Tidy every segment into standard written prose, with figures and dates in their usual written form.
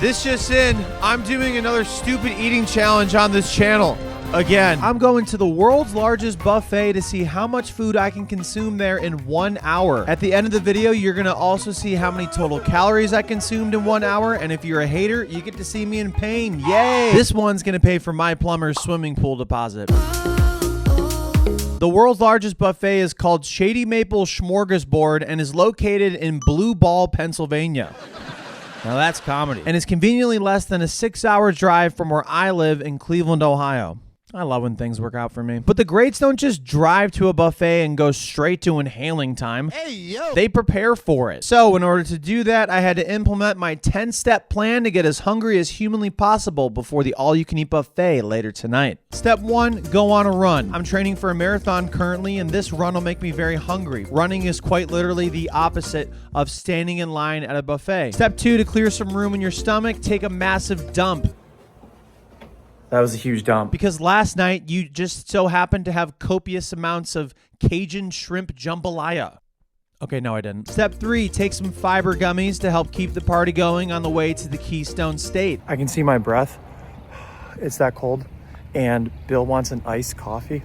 This just in, I'm doing another stupid eating challenge on this channel. Again, I'm going to the world's largest buffet to see how much food I can consume there in 1 hour. At the end of the video, you're gonna also see how many total calories I consumed in 1 hour, and if you're a hater, you get to see me in pain. Yay! This one's gonna pay for my plumber's swimming pool deposit. The world's largest buffet is called Shady Maple Smorgasbord and is located in Blue Ball, Pennsylvania. Now that's comedy. And it's conveniently less than a 6-hour drive from where I live in Cleveland, Ohio. I love when things work out for me. But the greats don't just drive to a buffet and go straight to inhaling time. Hey, yo! They prepare for it. So in order to do that, I had to implement my 10-step plan to get as hungry as humanly possible before the all-you-can-eat buffet later tonight. Step 1, go on a run. I'm training for a marathon currently, and this run will make me very hungry. Running is quite literally the opposite of standing in line at a buffet. Step 2, to clear some room in your stomach, take a massive dump. That was a huge dump. Because last night, you just so happened to have copious amounts of Cajun shrimp jambalaya. Okay, no, I didn't. Step 3, take some fiber gummies to help keep the party going on the way to the Keystone State. I can see my breath. It's that cold. And Bill wants an iced coffee.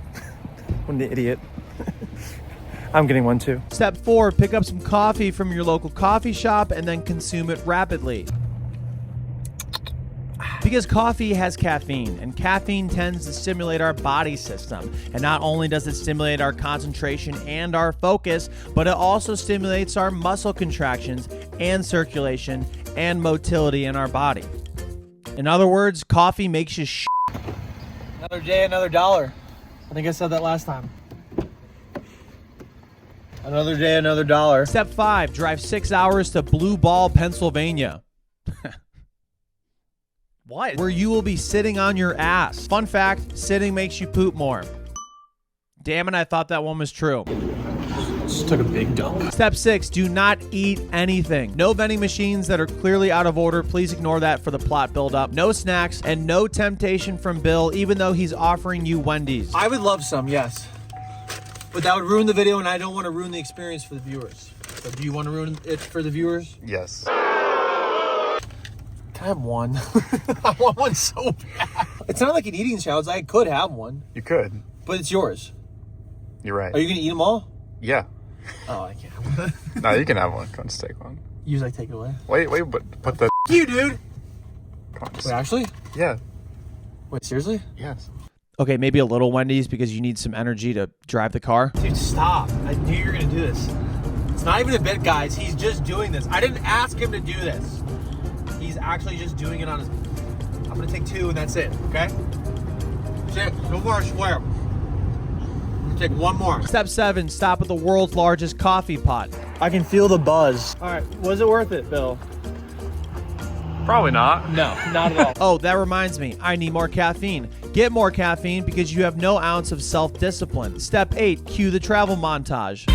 What an idiot. I'm getting one too. Step 4, pick up some coffee from your local coffee shop and then consume it rapidly. Because coffee has caffeine, and caffeine tends to stimulate our body system. And not only does it stimulate our concentration and our focus, but it also stimulates our muscle contractions and circulation and motility in our body. In other words, coffee makes you shit. Another day, another dollar. I think I said that last time. Another day, another dollar. Step 5, drive 6 hours to Blue Ball, Pennsylvania. What? Where you will be sitting on your ass. Fun fact, sitting makes you poop more. Damn it, I thought that one was true. Just took a big dump. Step 6, do not eat anything. No vending machines that are clearly out of order. Please ignore that for the plot buildup. No snacks and no temptation from Bill, even though he's offering you Wendy's. I would love some, yes. But that would ruin the video, and I don't want to ruin the experience for the viewers. So do you want to ruin it for the viewers? Yes. Can I have one? I want one so bad. It's not like an eating challenge. I could have one. You could. But it's yours. You're right. Are you going to eat them all? Yeah. Oh, I can't. No, you can have one. Come on, just take one. Usually I take it away. Wait, but put the... You, dude! Come on, just... Wait, actually? Yeah. Wait, seriously? Yes. Okay, maybe a little Wendy's because you need some energy to drive the car. Dude, stop. I knew you were going to do this. It's not even a bit, guys. He's just doing this. I didn't ask him to do this. He's actually just doing it on his... I'm going to take 2 and that's it, okay? That's it. No more, I swear. I'm going to take 1 more. Step 7, stop at the world's largest coffee pot. I can feel the buzz. All right, was it worth it, Bill? Probably not. No, not at all. Oh, that reminds me. I need more caffeine. Get more caffeine because you have no ounce of self-discipline. Step 8, cue the travel montage.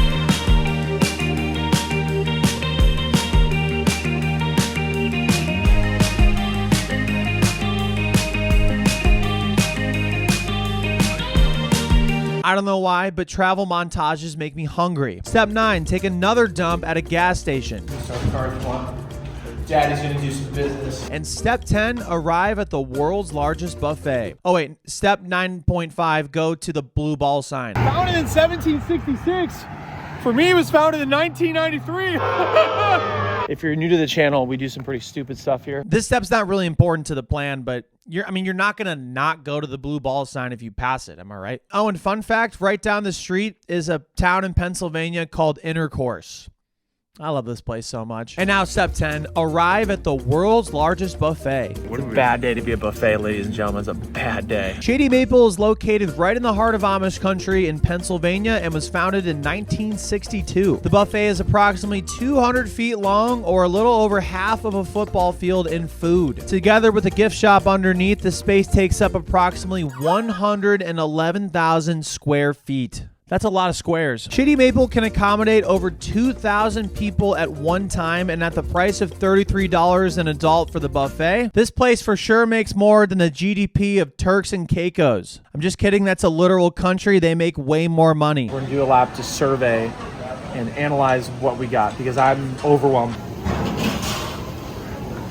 I don't know why, but travel montages make me hungry. Step 9, take another dump at a gas station. Start the car if you want. Daddy's gonna do some business. And step 10, arrive at the world's largest buffet. Oh wait, step 9.5, go to the blue ball sign. Founded in 1766. For me, it was founded in 1993. If you're new to the channel, we do some pretty stupid stuff here. This step's not really important to the plan, but you're not gonna not go to the blue ball sign if you pass it, am I right? Oh, and fun fact, right down the street is a town in Pennsylvania called Intercourse. I love this place so much. And now step 10, arrive at the world's largest buffet. What a bad day to be a buffet, ladies and gentlemen. It's a bad day. Shady Maple is located right in the heart of Amish country in Pennsylvania and was founded in 1962. The buffet is approximately 200 feet long or a little over half of a football field in food. Together with a gift shop underneath, the space takes up approximately 111,000 square feet. That's a lot of squares. Shady Maple can accommodate over 2,000 people at one time, and at the price of $33 an adult for the buffet, this place for sure makes more than the GDP of Turks and Caicos. I'm just kidding, that's a literal country. They make way more money. We're gonna do a lap to survey and analyze what we got because I'm overwhelmed.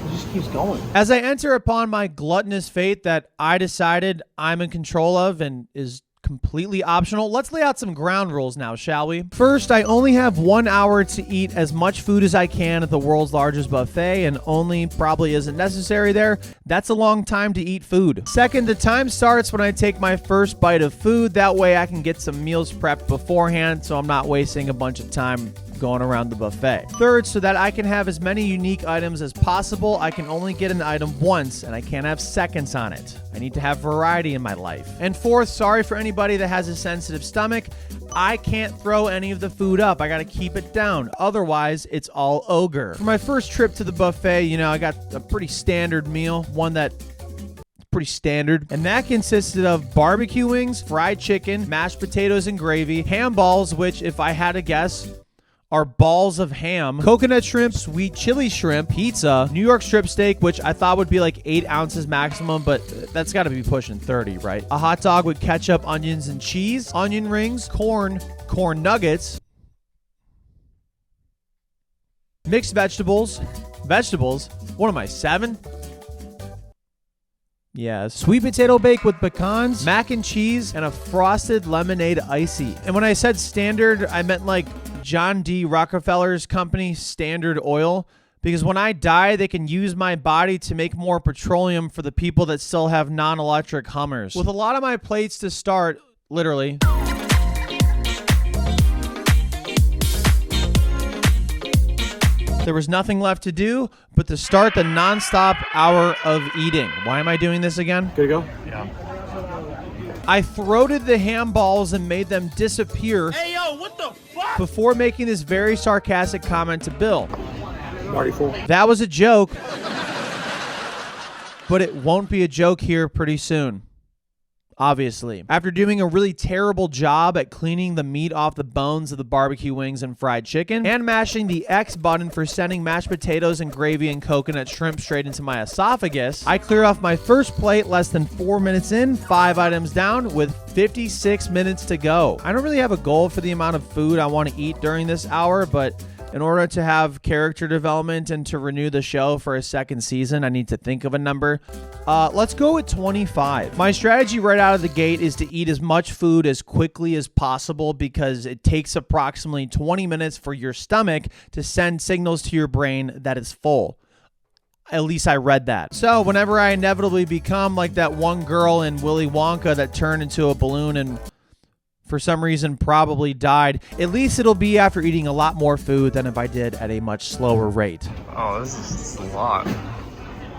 Did you just keeps going. As I enter upon my gluttonous fate that I decided I'm in control of and is completely optional, let's lay out some ground rules now, shall we? First, I only have 1 hour to eat as much food as I can at the world's largest buffet, and only probably isn't necessary there. That's a long time to eat food. Second, the time starts when I take my first bite of food. That way I can get some meals prepped beforehand, so I'm not wasting a bunch of time going around the buffet. Third, so that I can have as many unique items as possible, I can only get an item once, and I can't have seconds on it. I need to have variety in my life. And fourth, sorry for anybody that has a sensitive stomach, I can't throw any of the food up. I gotta keep it down. Otherwise, it's all ogre. For my first trip to the buffet, you know, I got a pretty standard meal, one that pretty standard, and that consisted of barbecue wings, fried chicken, mashed potatoes and gravy, ham balls, which, if I had to guess, are balls of ham, coconut shrimp, sweet chili shrimp, pizza, New York strip steak, which I thought would be like 8 ounces maximum, but that's got to be pushing 30, right? A hot dog with ketchup, onions, and cheese, onion rings, corn nuggets, mixed vegetables, what am I, 7? Yeah, sweet potato bake with pecans, mac and cheese, and a frosted lemonade icy. And when I said standard, I meant like John D. Rockefeller's company, Standard Oil, because when I die, they can use my body to make more petroleum for the people that still have non-electric Hummers. With a lot of my plates to start, literally, there was nothing left to do but to start the non-stop hour of eating. Why am I doing this again? Good to go? Yeah. I throated the ham balls and made them disappear. Hey, yo, what the fuck? Before making this very sarcastic comment to Bill. I'm already full. That was a joke, but it won't be a joke here pretty soon. Obviously. After doing a really terrible job at cleaning the meat off the bones of the barbecue wings and fried chicken, and mashing the X button for sending mashed potatoes and gravy and coconut shrimp straight into my esophagus, I cleared off my first plate less than 4 minutes in, 5 items down, with 56 minutes to go. I don't really have a goal for the amount of food I want to eat during this hour, but in order to have character development and to renew the show for a second season, I need to think of a number. Let's go with 25. My strategy right out of the gate is to eat as much food as quickly as possible because it takes approximately 20 minutes for your stomach to send signals to your brain that it's full. At least I read that. So whenever I inevitably become like that one girl in Willy Wonka that turned into a balloon and for some reason probably died, at least it'll be after eating a lot more food than if I did at a much slower rate. Oh, this is a lot.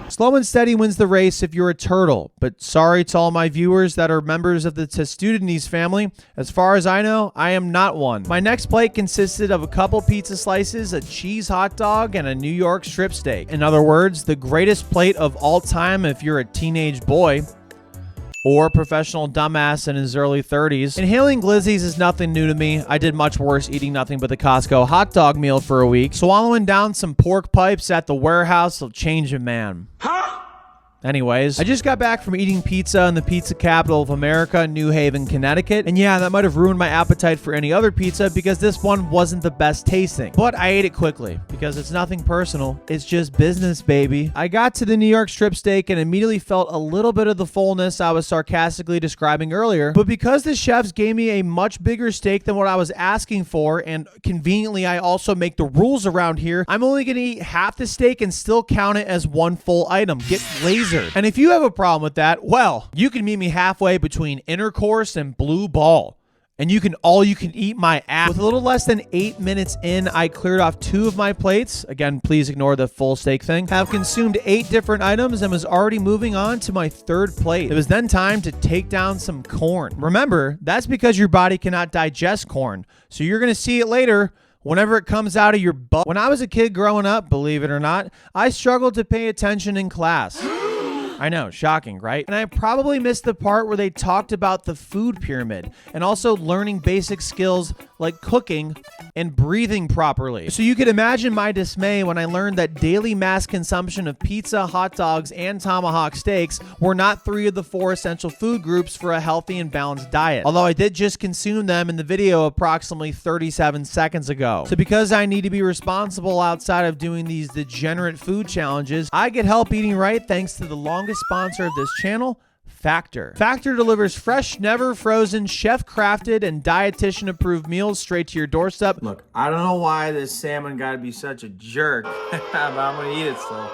Slow and steady wins the race if you're a turtle, but sorry to all my viewers that are members of the Testudides family. As far as I know, I am not one. My next plate consisted of a couple pizza slices, a cheese hot dog, and a New York strip steak. In other words, the greatest plate of all time if you're a teenage boy or a professional dumbass in his early 30s. Inhaling glizzies is nothing new to me. I did much worse eating nothing but the Costco hot dog meal for a week. Swallowing down some pork pipes at the warehouse will change a man. Anyways, I just got back from eating pizza in the pizza capital of America, New Haven, Connecticut. And yeah, that might have ruined my appetite for any other pizza because this one wasn't the best tasting. But I ate it quickly because it's nothing personal. It's just business, baby. I got to the New York strip steak and immediately felt a little bit of the fullness I was sarcastically describing earlier. But because the chefs gave me a much bigger steak than what I was asking for, and conveniently I also make the rules around here, I'm only going to eat half the steak and still count it as one full item. Get lazy. And if you have a problem with that, well, you can meet me halfway between intercourse and blue ball. And you can eat my ass. With a little less than 8 minutes in, I cleared off 2 of my plates. Again, please ignore the full steak thing. Have consumed 8 different items and was already moving on to my 3rd plate. It was then time to take down some corn. Remember, that's because your body cannot digest corn. So you're going to see it later whenever it comes out of your butt. When I was a kid growing up, believe it or not, I struggled to pay attention in class. I know, shocking, right? And I probably missed the part where they talked about the food pyramid and also learning basic skills like cooking and breathing properly. So you could imagine my dismay when I learned that daily mass consumption of pizza, hot dogs, and tomahawk steaks were not 3 of the 4 essential food groups for a healthy and balanced diet. Although I did just consume them in the video approximately 37 seconds ago. So because I need to be responsible outside of doing these degenerate food challenges, I get help eating right thanks to the longest sponsor of this channel, Factor. Factor delivers fresh, never frozen, chef-crafted, and dietitian-approved meals straight to your doorstep. Look, I don't know why this salmon gotta be such a jerk, but I'm gonna eat it still.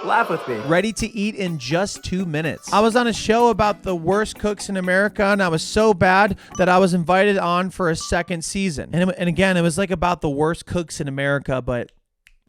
Laugh with me. Ready to eat in just 2 minutes. I was on a show about the worst cooks in America, and I was so bad that I was invited on for a second season. And again, it was like about the worst cooks in America, but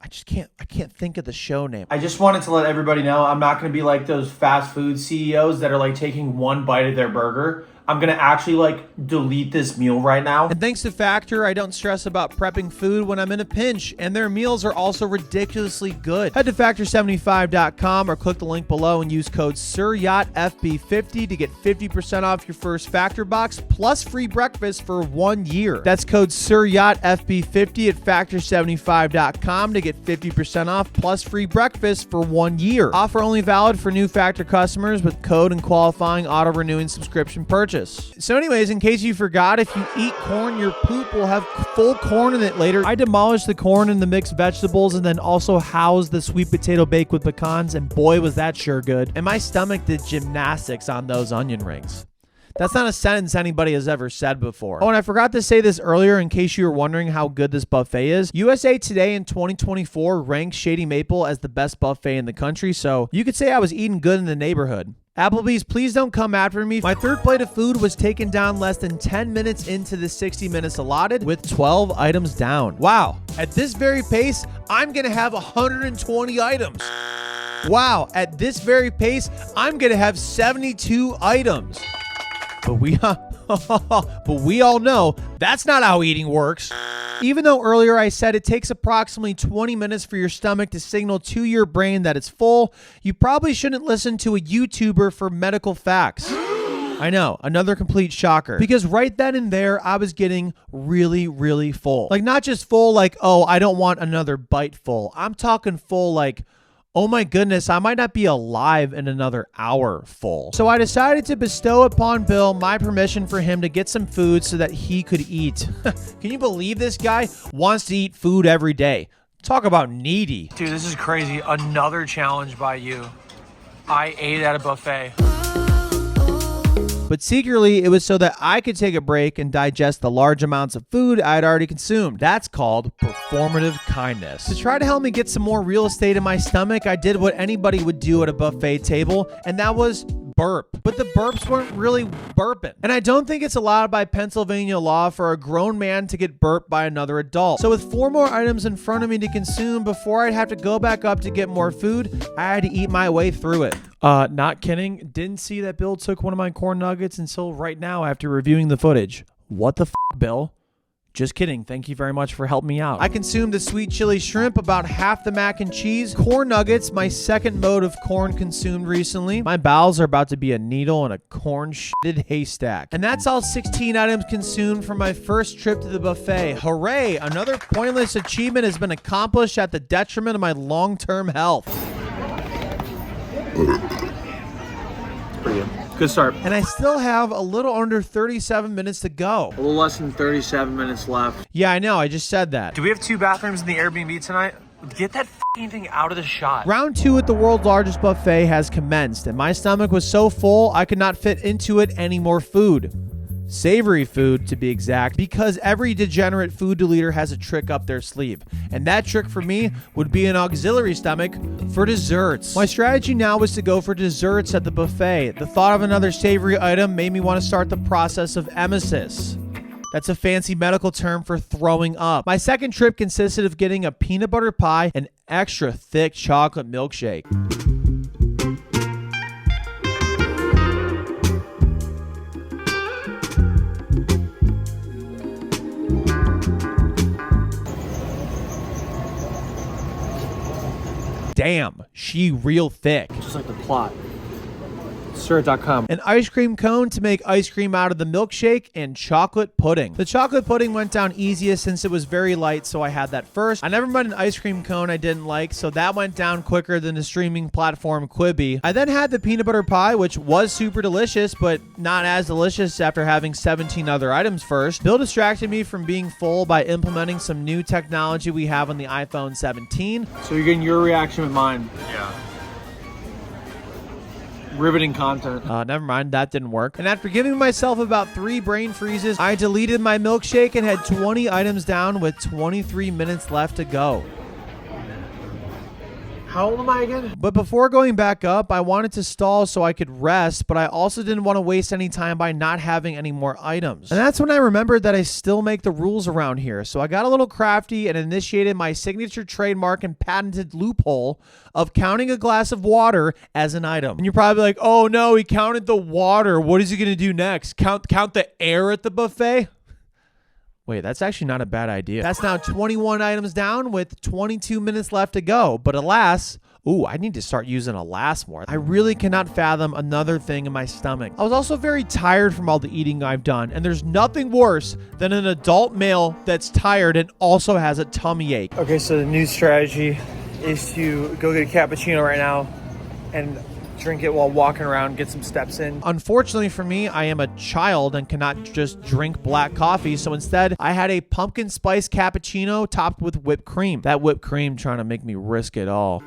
I can't think of the show name. I just wanted to let everybody know I'm not going to be like those fast food CEOs that are like taking one bite of their burger. I'm going to actually like delete this meal right now. And thanks to Factor, I don't stress about prepping food when I'm in a pinch, and their meals are also ridiculously good. Head to factor75.com or click the link below and use code SirYachtFB50 to get 50% off your first Factor box plus free breakfast for 1 year. That's code SirYachtFB50 at factor75.com to get 50% off plus free breakfast for 1 year. Offer only valid for new Factor customers with code and qualifying auto-renewing subscription purchase. So anyways, in case you forgot, if you eat corn, your poop will have full corn in it later. I demolished the corn and the mixed vegetables and then also housed the sweet potato bake with pecans, and boy was that sure good. And my stomach did gymnastics on those onion rings. That's not a sentence anybody has ever said before. Oh, and I forgot to say this earlier in case you were wondering how good this buffet is. USA Today in 2024 ranks Shady Maple as the best buffet in the country, so you could say I was eating good in the neighborhood. Applebee's, please don't come after me. My third plate of food was taken down less than 10 minutes into the 60 minutes allotted with 12 items down. Wow. At this very pace, I'm going to have 120 items. Wow. At this very pace, I'm going to have 72 items. But we all know that's not how eating works. Even though earlier I said it takes approximately 20 minutes for your stomach to signal to your brain that it's full, you probably shouldn't listen to a YouTuber for medical facts. I know, another complete shocker. Because right then and there, I was getting really, really full. Like, not just full like, oh, I don't want another bite full. I'm talking full like, oh my goodness, I might not be alive in another hour full. So I decided to bestow upon Bill my permission for him to get some food so that he could eat. Can you believe this guy wants to eat food every day? Talk about needy. Dude, this is crazy. Another challenge by you. I ate at a buffet. But secretly, it was so that I could take a break and digest the large amounts of food I'd already consumed. That's called performative kindness. To try to help me get some more real estate in my stomach, I did what anybody would do at a buffet table, and that was burp. But the burps weren't really burping. And I don't think it's allowed by Pennsylvania law for a grown man to get burped by another adult. So with 4 more items in front of me to consume before I'd have to go back up to get more food, I had to eat my way through it. Not kidding. Didn't see that Bill took one of my corn nuggets until right now after reviewing the footage. What the f***, Bill? Just kidding. Thank you very much for helping me out. I consumed the sweet chili shrimp, about half the mac and cheese, corn nuggets, my second mode of corn consumed recently. My bowels are about to be a needle in a corn-shitted haystack. And that's all 16 items consumed from my first trip to the buffet. Hooray! Another pointless achievement has been accomplished at the detriment of my long-term health. Pretty good. Good start. And I still have a little under 37 minutes to go. A little less than 37 minutes left. Yeah, I know. I just said that. Do we have 2 bathrooms in the Airbnb tonight? Get that f***ing thing out of the shot. Round 2 at the world's largest buffet has commenced, and my stomach was so full I could not fit into it any more food. Savory food, to be exact, because every degenerate food deleter has a trick up their sleeve. And that trick for me would be an auxiliary stomach for desserts. My strategy now was to go for desserts at the buffet. The thought of another savory item made me want to start the process of emesis. That's a fancy medical term for throwing up. My second trip consisted of getting a peanut butter pie and extra thick chocolate milkshake. damn, she real thick. Just like the plot. Sir.com. An ice cream cone to make ice cream out of the milkshake, and chocolate pudding. The chocolate pudding went down easiest since it was very light, so I had that first. I never met an ice cream cone I didn't like, so that went down quicker than the streaming platform Quibi. I then had the peanut butter pie, which was super delicious, but not as delicious after having 17 other items first. Bill distracted me from being full by implementing some new technology we have on the iPhone 17. So you're getting your reaction with mine. Yeah. Riveting content. Never mind, that didn't work. And after giving myself about 3 brain freezes, I deleted my milkshake and had 20 items down with 23 minutes left to go. How old am I again? But before going back up, I wanted to stall so I could rest, but I also didn't want to waste any time by not having any more items. And that's when I remembered that I still make the rules around here. So I got a little crafty and initiated my signature trademark and patented loophole of counting a glass of water as an item. And you're probably like, oh no, he counted the water. What is he going to do next? Count the air at the buffet? Wait, that's actually not a bad idea. That's now 21 items down with 22 minutes left to go. But alas, I need to start using alas more. I really cannot fathom another thing in my stomach. I was also very tired from all the eating I've done, and there's nothing worse than an adult male that's tired and also has a tummy ache. Okay, so the new strategy is to go get a cappuccino right now and drink it while walking around, get some steps in. Unfortunately for me, I am a child and cannot just drink black coffee, so instead I had a pumpkin spice cappuccino topped with whipped cream. That whipped cream trying to make me risk it all.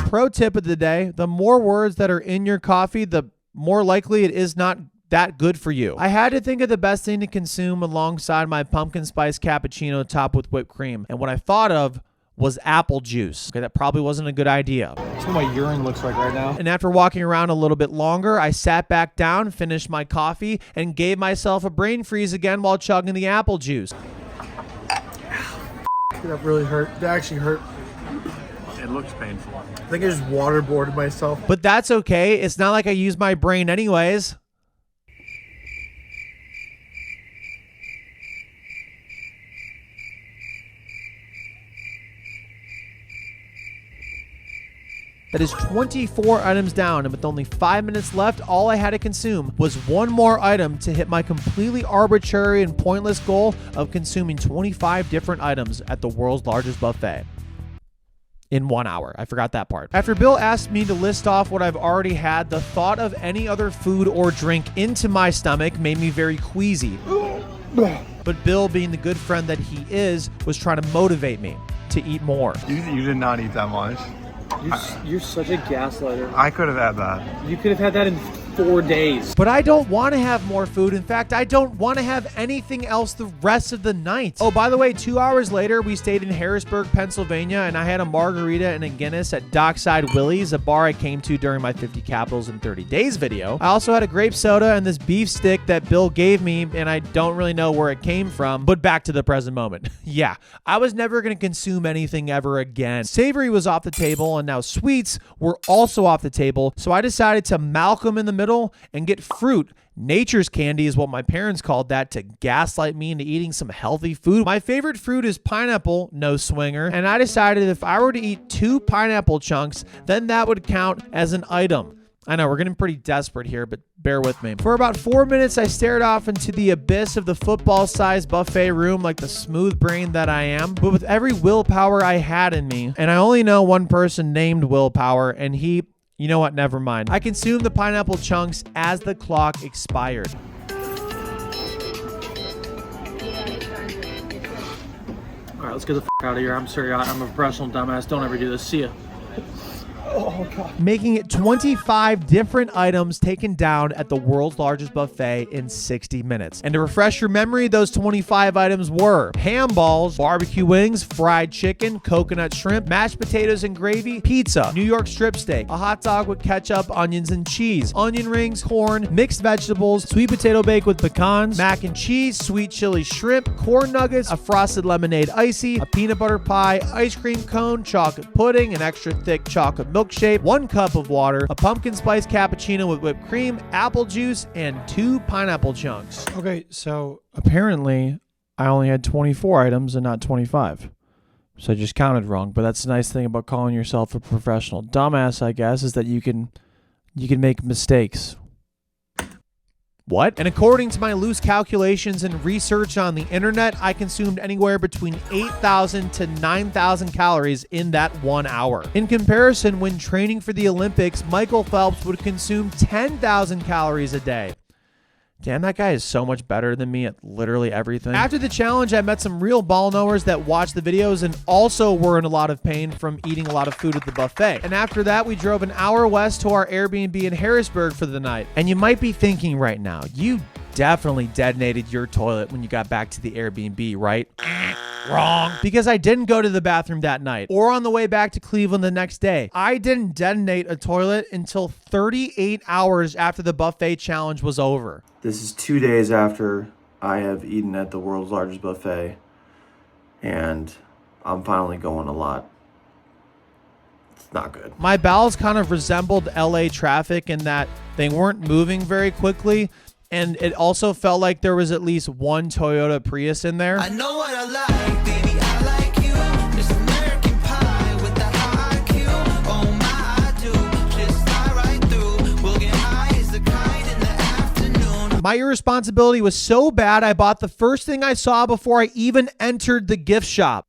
Pro tip of the day, the more words that are in your coffee, the more likely it is not that good for you. I had to think of the best thing to consume alongside my pumpkin spice cappuccino topped with whipped cream. And what I thought of was apple juice. Okay, that probably wasn't a good idea. That's what my urine looks like right now. And after walking around a little bit longer, I sat back down, finished my coffee, and gave myself a brain freeze again while chugging the apple juice. That really hurt. That actually hurt. It looks painful. I think I just waterboarded myself. But that's okay. It's not like I use my brain anyways. That is 24 items down, and with only 5 minutes left, all I had to consume was one more item to hit my completely arbitrary and pointless goal of consuming 25 different items at the world's largest buffet. In 1 hour. I forgot that part. After Bill asked me to list off what I've already had, the thought of any other food or drink into my stomach made me very queasy. But Bill, being the good friend that he is, was trying to motivate me to eat more. You did not eat that much. You're such a gaslighter. I could have had that. You could have had that in 4 days. But I don't want to have more food. In fact, I don't want to have anything else the rest of the night. Oh, by the way, 2 hours later, we stayed in Harrisburg, Pennsylvania, and I had a margarita and a Guinness at Dockside Willie's, a bar I came to during my 50 Capitals in 30 Days video. I also had a grape soda and this beef stick that Bill gave me, and I don't really know where it came from. But back to the present moment. Yeah, I was never going to consume anything ever again. Savory was off the table, and now sweets were also off the table, so I decided to Malcolm in the middle and get fruit. Nature's candy is what my parents called that, to gaslight me into eating some healthy food. My favorite fruit is pineapple, no swinger, and I decided if I were to eat 2 pineapple chunks, then that would count as an item. I know, we're getting pretty desperate here, but bear with me. For about 4 minutes, I stared off into the abyss of the football-sized buffet room like the smooth brain that I am. But with every willpower I had in me, and I only know one person named Willpower, and he... You know what? Never mind. I consumed the pineapple chunks as the clock expired. All right, let's get the out of here. I'm sorry, I'm a professional dumbass. Don't ever do this. See ya. Oh, God. Making it 25 different items taken down at the world's largest buffet in 60 minutes. And to refresh your memory, those 25 items were ham balls, barbecue wings, fried chicken, coconut shrimp, mashed potatoes and gravy, pizza, New York strip steak, a hot dog with ketchup, onions, and cheese, onion rings, corn, mixed vegetables, sweet potato bake with pecans, mac and cheese, sweet chili shrimp, corn nuggets, a frosted lemonade icy, a peanut butter pie, ice cream cone, chocolate pudding, an extra thick chocolate milkshake, 1 cup of water, a pumpkin spice cappuccino with whipped cream, apple juice, and 2 pineapple chunks. Okay, so apparently I only had 24 items and not 25. So I just counted wrong, but that's the nice thing about calling yourself a professional dumbass, I guess, is that you can make mistakes. What? And according to my loose calculations and research on the internet, I consumed anywhere between 8,000 to 9,000 calories in that 1 hour. In comparison, when training for the Olympics, Michael Phelps would consume 10,000 calories a day. Damn, that guy is so much better than me at literally everything. After the challenge, I met some real ball knowers that watched the videos and also were in a lot of pain from eating a lot of food at the buffet. And after that, we drove an hour west to our Airbnb in Harrisburg for the night. And you might be thinking right now, you definitely detonated your toilet when you got back to the Airbnb, right? Wrong. Because I didn't go to the bathroom that night or on the way back to Cleveland the next day. I didn't detonate a toilet until 38 hours after the buffet challenge was over. This is 2 days after I have eaten at the world's largest buffet, and I'm finally going a lot. It's not good. My bowels kind of resembled LA traffic in that they weren't moving very quickly, and it also felt like there was at least one Toyota Prius in there. I know what I like, baby, I like you. This American pie with the high IQ. Oh my, I do. Just fly right through. We'll get high as the kite in the afternoon. My irresponsibility was so bad, I bought the first thing I saw before I even entered the gift shop.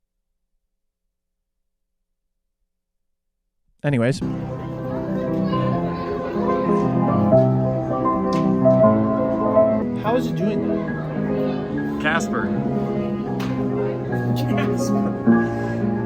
Anyways. How is it doing that? Casper. Casper.